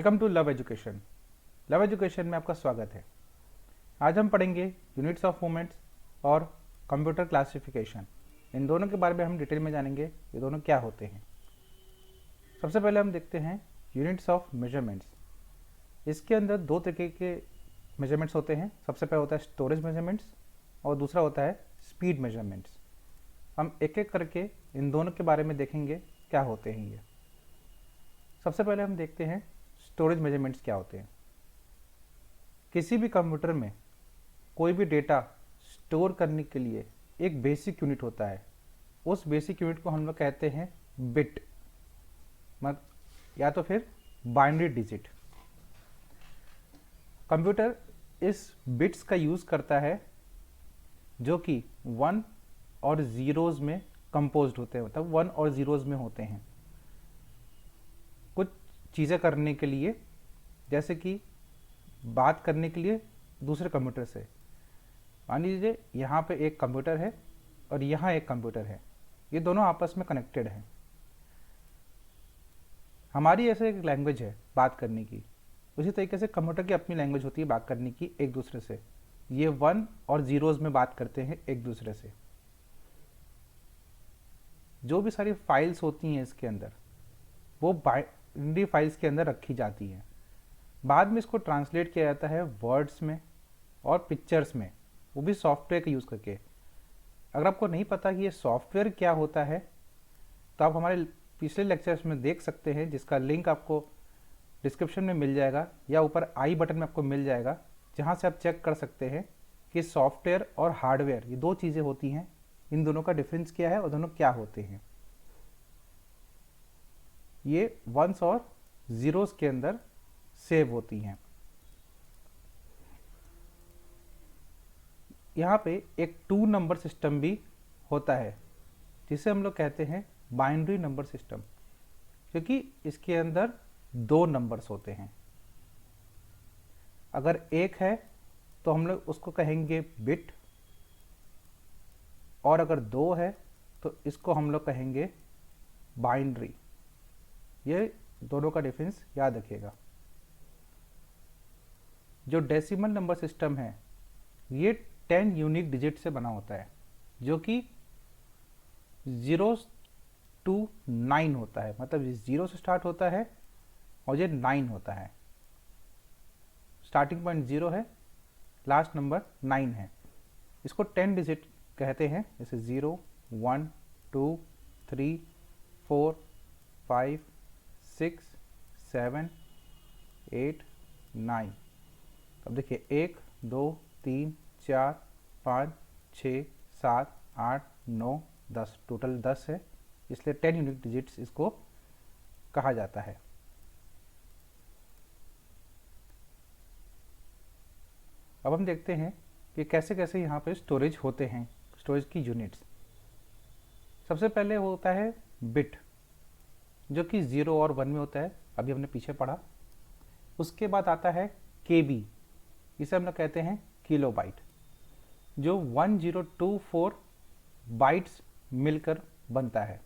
Welcome to love education. Love education में आपका स्वागत है। आज हम पढ़ेंगे यूनिट्स ऑफ मूवमेंट्स और कंप्यूटर क्लासिफिकेशन। इन दोनों के बारे में हम डिटेल में जानेंगे, ये दोनों क्या होते हैं। सबसे पहले हम देखते हैं यूनिट्स ऑफ मेजरमेंट्स। इसके अंदर दो तरीके के मेजरमेंट्स होते हैं। सबसे पहले होता है स्टोरेज मेजरमेंट्स और दूसरा होता है स्पीड मेजरमेंट्स। हम एक एक करके इन दोनों के बारे में देखेंगे क्या होते हैं ये। सबसे पहले हम देखते हैं स्टोरेज मेजरमेंट्स क्या होते हैं। किसी भी कंप्यूटर में कोई भी डेटा स्टोर करने के लिए एक बेसिक यूनिट होता है। उस बेसिक यूनिट को हम लोग कहते हैं बिट, या तो फिर बाइनरी डिजिट। कंप्यूटर इस बिट्स का यूज करता है जो कि 1 और 0s में कंपोज्ड होते हैं, मतलब 1 और 0s में होते हैं। कुछ चीज़ें करने के लिए, जैसे कि बात करने के लिए दूसरे कंप्यूटर से। मान लीजिए यहाँ पे एक कंप्यूटर है और यहाँ एक कंप्यूटर है, ये दोनों आपस में कनेक्टेड हैं। हमारी ऐसे एक लैंग्वेज है बात करने की, उसी तरीके से कंप्यूटर की अपनी लैंग्वेज होती है बात करने की एक दूसरे से। ये 1 और 0s में बात करते हैं एक दूसरे से। जो भी सारी फाइल्स होती हैं इसके अंदर, वो बाइनरी फाइल्स के अंदर रखी जाती हैं। बाद में इसको ट्रांसलेट किया जाता है वर्ड्स में और पिक्चर्स में, वो भी सॉफ्टवेयर का यूज़ करके। अगर आपको नहीं पता कि ये सॉफ्टवेयर क्या होता है तो आप हमारे पिछले लेक्चर्स में देख सकते हैं, जिसका लिंक आपको डिस्क्रिप्शन में मिल जाएगा या ऊपर आई बटन में आपको मिल जाएगा, जहाँ से आप चेक कर सकते हैं कि सॉफ्टवेयर और हार्डवेयर ये दो चीज़ें होती हैं, इन दोनों का डिफरेंस क्या है और दोनों क्या होते हैं। ये 1s और 0s के अंदर सेव होती हैं। यहाँ पे एक 2 नंबर सिस्टम भी होता है, जिसे हम लोग कहते हैं बाइनरी नंबर सिस्टम, क्योंकि इसके अंदर 2 नंबर्स होते हैं। अगर एक है तो हम लोग उसको कहेंगे बिट, और अगर 2 है तो इसको हम लोग कहेंगे बाइनरी। ये दोनों का डिफरेंस याद रखिएगा। जो डेसिमल नंबर सिस्टम है ये 10 यूनिक डिजिट से बना होता है, जो कि 0 to 9 होता है। मतलब 0 से स्टार्ट होता है और ये 9 होता है। स्टार्टिंग पॉइंट 0 है, लास्ट नंबर 9 है। इसको 10 डिजिट कहते हैं, जैसे 0 1 2 3 4 5 6 7 8 9। अब देखिए 1 2 3 4 5 6 7 8 9 10, टोटल 10 है, इसलिए 10 यूनिक डिजिट्स इसको कहा जाता है। अब हम देखते हैं कि कैसे कैसे यहाँ पे स्टोरेज होते हैं, स्टोरेज की यूनिट्स। सबसे पहले होता है बिट, जो कि 0 और 1 में होता है, अभी हमने पीछे पढ़ा। उसके बाद आता है केबी, इसे हम लोग कहते हैं किलो बाइट, जो 1024 बाइट्स मिलकर बनता है।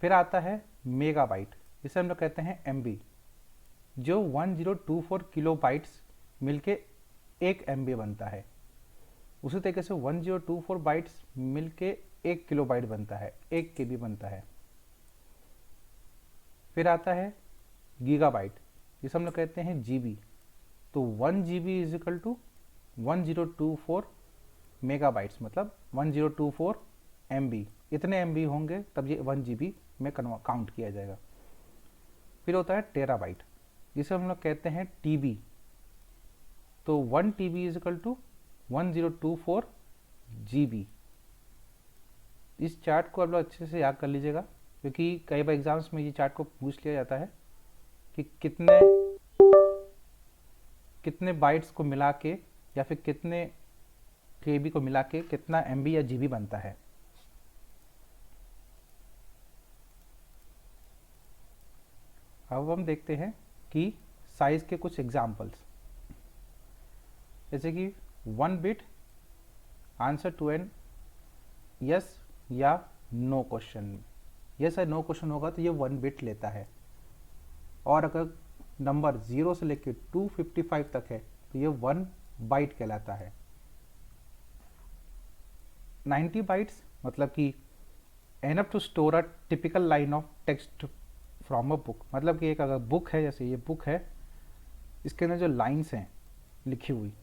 फिर आता है मेगा बाइट, इसे हम लोग कहते हैं एमबी, जो 1024 किलो बाइट्स मिलके 1 एमबी बनता है। उसी तरीके से 1024 बाइट्स मिलके 1 किलो बाइट बनता है, 1 केबी बनता है। फिर आता है गीगाबाइट, जिसे हम लोग कहते हैं जीबी। तो 1 GB is equal to 1024 megabytes, मतलब 1024 एमबी। इतने एमबी होंगे तब ये 1 जीबी में काउंट किया जाएगा। फिर होता है टेराबाइट, जिसे हम लोग कहते हैं टीबी। तो 1 TB is equal to 1024 GB. इस चार्ट को आप लोग अच्छे से याद कर लीजिएगा, क्योंकि कई बार एग्जाम्स में ये चार्ट को पूछ लिया जाता है कि कितने बाइट्स को मिला के या फिर कितने केबी को मिला के कितना एमबी या जीबी बनता है। अब हम देखते हैं कि साइज के कुछ एग्जाम्पल्स, जैसे कि 1 bit answer to an yes या नो क्वेश्चन। यस या नो क्वेश्चन होगा तो ये 1 बिट लेता है। और अगर नंबर 0 से लेकर 255 तक है तो ये 1 बाइट कहलाता है। 90 बाइट्स मतलब कि enough to store a typical line of text from a book, मतलब कि एक अगर बुक है, जैसे ये बुक है, इसके अंदर जो लाइन्स हैं लिखी हुई,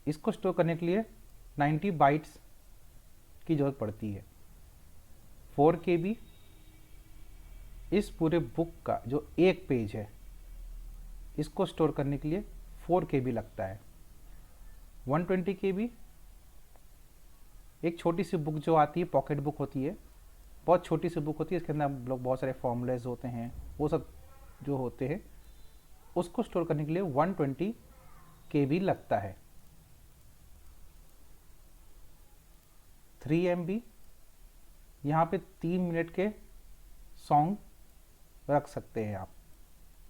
इसको स्टोर करने के लिए 90 बाइट्स की ज़रूरत पड़ती है। 4 KB इस पूरे बुक का जो एक पेज है इसको स्टोर करने के लिए 4 KB लगता है। 120 KB एक छोटी सी बुक जो आती है, पॉकेट बुक होती है, बहुत छोटी सी बुक होती है, इसके अंदर लोग बहुत सारे फॉर्मूलेज होते हैं, वो सब जो होते हैं उसको स्टोर करने के लिए 120 KB लगता है। 3 MB यहाँ पे 3 मिनट के सॉन्ग रख सकते हैं आप।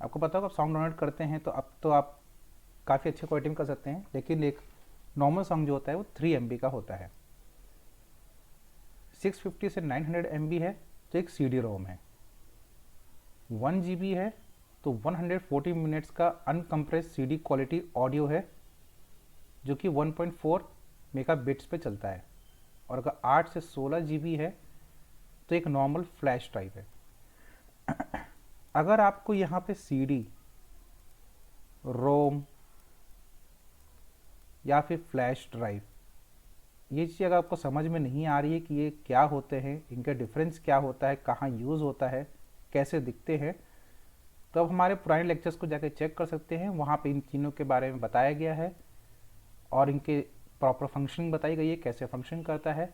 आपको पता होगा, आप सॉन्ग डाउनलोड करते हैं तो अब तो आप काफ़ी अच्छे क्वालिटी में कर सकते हैं, लेकिन एक नॉर्मल सॉन्ग जो होता है वो 3 MB का होता है। 650 से 900 MB है तो एक CD रोम है। 1 GB है तो 140 मिनट्स का अनकम्प्रेस CD क्वालिटी ऑडियो है जो कि 1.4 मेगाबिट्स पे चलता है। और अगर 8 से 16 GB है तो एक नॉर्मल फ्लैश ड्राइव है। अगर आपको यहाँ पे CD, रोम या फिर फ्लैश ड्राइव, ये चीज़ अगर आपको समझ में नहीं आ रही है कि ये क्या होते हैं, इनका डिफरेंस क्या होता है, कहाँ यूज़ होता है, कैसे दिखते हैं, तो अब हमारे पुराने लेक्चर्स को जाकर चेक कर सकते हैं। वहाँ पे इन तीनों के बारे में बताया गया है और इनके प्रॉपर फंक्शनिंग बताई गई है, कैसे फंक्शन करता है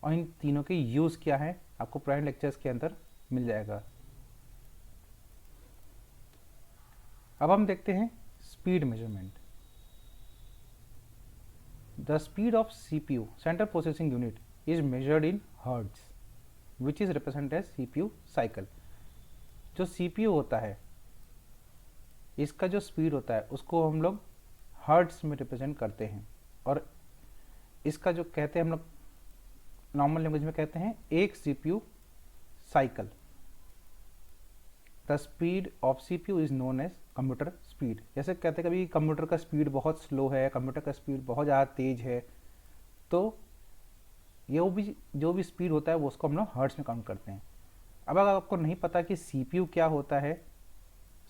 और इन तीनों के यूज़ क्या है, आपको पुराने लेक्चर्स के अंदर मिल जाएगा। अब हम देखते हैं speed measurement. The speed of CPU, Central Processing Unit, is measured in hertz, which is represented as CPU cycle. जो CPU होता है, इसका जो स्पीड होता है उसको हम लोग हर्ट्स में रिप्रेजेंट करते हैं, और इसका जो कहते हैं हम लोग नॉर्मल लैंग्वेज में कहते हैं एक CPU cycle. The speed of CPU is known as computer speed. जैसे कहते हैं कभी कंप्यूटर का स्पीड बहुत स्लो है, कंप्यूटर का स्पीड बहुत ज़्यादा तेज है, तो ये भी जो भी स्पीड होता है वो उसको हम लोग हर्ट्स में काउंट करते हैं। अब अगर आपको नहीं पता कि CPU क्या होता है,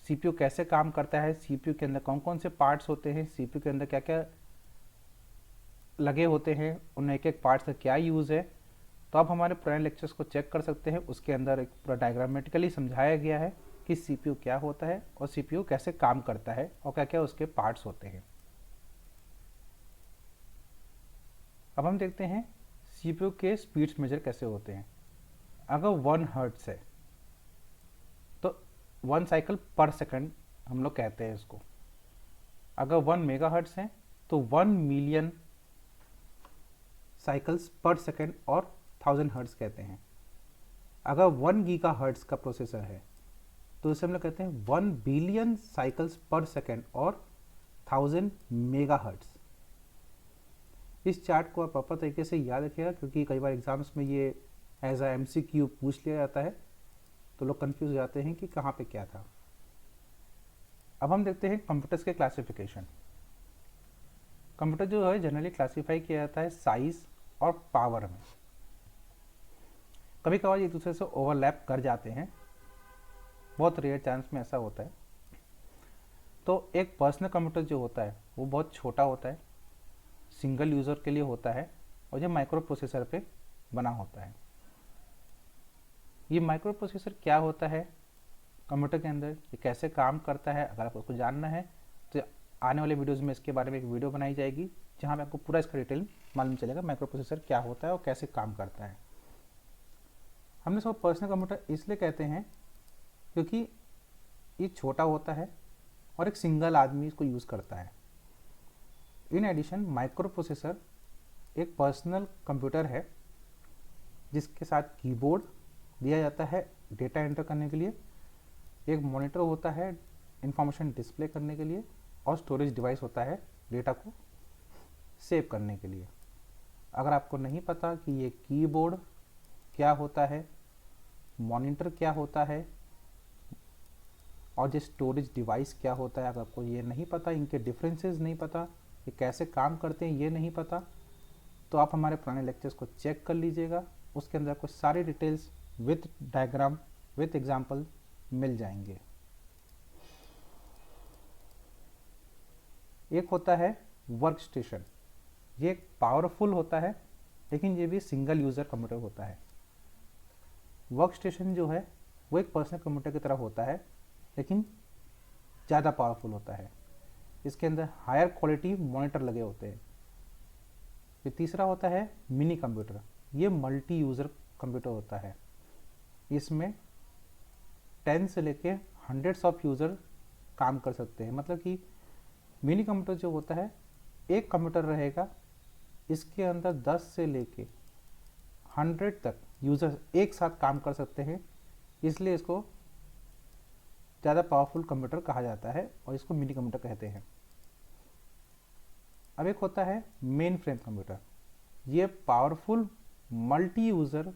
CPU कैसे काम करता है, CPU के अंदर कौन कौन से पार्ट्स होते हैं, CPU के अंदर क्या क्या लगे होते हैं, उन एक एक पार्ट्स का क्या यूज़ है, तो आप हमारे पुराने लेक्चर्स को चेक कर सकते हैं। उसके अंदर एक पूरा डायग्रामेटिकली समझाया गया है कि CPU क्या होता है और CPU कैसे काम करता है और क्या क्या उसके पार्ट्स होते हैं। अब हम देखते हैं CPU के स्पीड्स मेजर कैसे होते हैं। अगर 1 हर्ट्स है तो 1 साइकिल पर सेकंड हम लोग कहते हैं इसको। अगर 1 मेगा हर्ट्स है तो 1 मिलियन साइकिल्स पर सेकंड और 1000 हर्ट्स कहते हैं। अगर 1 गीगा हर्ट्स का प्रोसेसर है तो इसे हम लोग कहते हैं 1 बिलियन साइकिल्स पर सेकेंड और 1000 मेगा हर्ट्स। इस चार्ट को आप प्रॉपर तरीके से याद रखिएगा, क्योंकि कई बार एग्जाम्स में ये एज अ MCQ पूछ लिया जाता है तो लोग कंफ्यूज हो जाते हैं कि कहाँ पे क्या था। अब हम देखते हैं कंप्यूटर्स के क्लासिफिकेशन। कंप्यूटर जो है जनरली क्लासीफाई किया जाता है साइज और पावर में। कभी कभार एक दूसरे से ओवरलैप कर जाते हैं, बहुत रेयर चांस में ऐसा होता है। तो एक पर्सनल कंप्यूटर जो होता है वो बहुत छोटा होता है, सिंगल यूज़र के लिए होता है और ये माइक्रो प्रोसेसर पे बना होता है। ये माइक्रो प्रोसेसर क्या होता है कंप्यूटर के अंदर, ये कैसे काम करता है, अगर आपको जानना है तो आने वाले वीडियोज़ में इसके बारे में एक वीडियो बनाई जाएगी जहाँ पे आपको पूरा इसका डिटेल मालूम चलेगा माइक्रो प्रोसेसर क्या होता है और कैसे काम करता है। हमने इसको पर्सनल कंप्यूटर इसलिए कहते हैं क्योंकि ये छोटा होता है और एक सिंगल आदमी इसको यूज़ करता है। इन एडिशन माइक्रो प्रोसेसर एक पर्सनल कंप्यूटर है जिसके साथ कीबोर्ड दिया जाता है डेटा एंटर करने के लिए, एक मॉनिटर होता है इंफॉर्मेशन डिस्प्ले करने के लिए, और स्टोरेज डिवाइस होता है डेटा को सेव करने के लिए। अगर आपको नहीं पता कि ये कीबोर्ड क्या होता है, मॉनिटर क्या होता है, और ये स्टोरेज डिवाइस क्या होता है, अगर आपको ये नहीं पता, इनके डिफरेंसेस नहीं पता, ये कैसे काम करते हैं ये नहीं पता, तो आप हमारे पुराने लेक्चर्स को चेक कर लीजिएगा। उसके अंदर आपको सारी details with diagram with example मिल जाएंगे। एक होता है वर्क स्टेशन, ये पावरफुल होता है लेकिन ये भी सिंगल यूज़र कंप्यूटर होता है। वर्क स्टेशन जो है वो एक पर्सनल कंप्यूटर की तरह होता है लेकिन ज़्यादा पावरफुल होता है। इसके अंदर हायर क्वालिटी मॉनिटर लगे होते हैं। फिर तीसरा होता है मिनी कंप्यूटर, ये मल्टी यूज़र कंप्यूटर होता है। इसमें 10 से लेके हंड्रेड्स ऑफ यूज़र काम कर सकते हैं। मतलब कि मिनी कंप्यूटर जो होता है, एक कंप्यूटर रहेगा, इसके अंदर 10 से लेके 100 तक यूज़र एक साथ काम कर सकते हैं, इसलिए इसको ज़्यादा पावरफुल कंप्यूटर कहा जाता है और इसको मिनी कंप्यूटर कहते हैं। अब एक होता है मेन फ्रेम कंप्यूटर, ये पावरफुल मल्टी यूज़र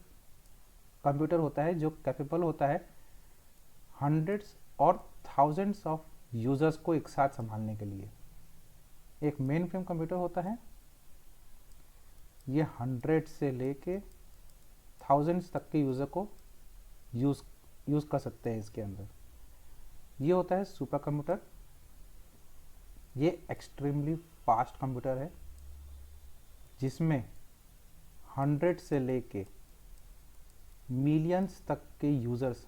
कंप्यूटर होता है जो कैपेबल होता है हंड्रेड्स और थाउजेंड्स ऑफ यूज़र्स को एक साथ संभालने के लिए। एक मेन फ्रेम कंप्यूटर होता है, ये 100 से लेके थाउजेंड्स तक के यूज़र को यूज़ कर सकते हैं इसके अंदर। ये होता है सुपर कंप्यूटर, ये एक्सट्रीमली फास्ट कंप्यूटर है जिसमें 100 से लेके मिलियंस तक के यूज़र्स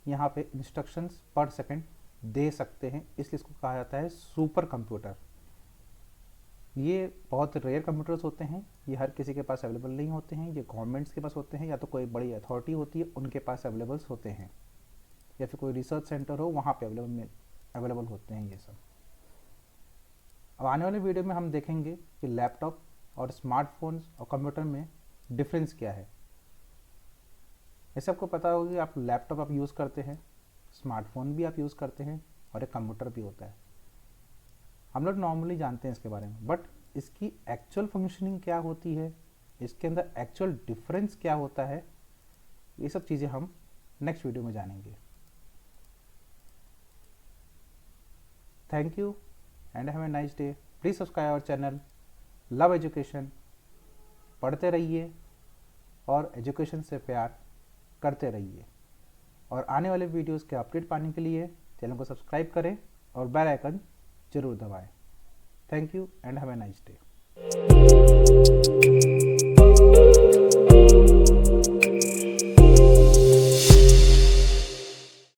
यहाँ पे इंस्ट्रक्शंस पर सेकंड दे सकते हैं, इसलिए इसको कहा जाता है सुपर कंप्यूटर। ये बहुत रेयर कंप्यूटर्स होते हैं, ये हर किसी के पास अवेलेबल नहीं होते हैं, ये गवर्नमेंट्स के पास होते हैं या तो कोई बड़ी अथॉरिटी होती है उनके पास अवेलेबल्स होते हैं, या फिर कोई रिसर्च सेंटर हो वहाँ पे अवेलेबल होते हैं ये सब। अब आने वाले वीडियो में हम देखेंगे कि लैपटॉप और स्मार्टफोन्स और कंप्यूटर में डिफरेंस क्या है। ऐसे आपको पता होगा कि आप लैपटॉप आप यूज़ करते हैं, स्मार्टफोन भी आप यूज़ करते हैं और एक कंप्यूटर भी होता है। हम लोग नॉर्मली जानते हैं इसके बारे में, बट इसकी एक्चुअल फंक्शनिंग क्या होती है, इसके अंदर एक्चुअल डिफरेंस क्या होता है, ये सब चीज़ें हम नेक्स्ट वीडियो में जानेंगे। Thank you and have a nice day. Please subscribe our channel love education. पढ़ते रहिए और एजुकेशन से प्यार करते रहिए, और आने वाले वीडियोस के अपडेट पाने के लिए चैनल को सब्सक्राइब करें और बेल आइकन जरूर दबाएं। Thank you and have a nice day.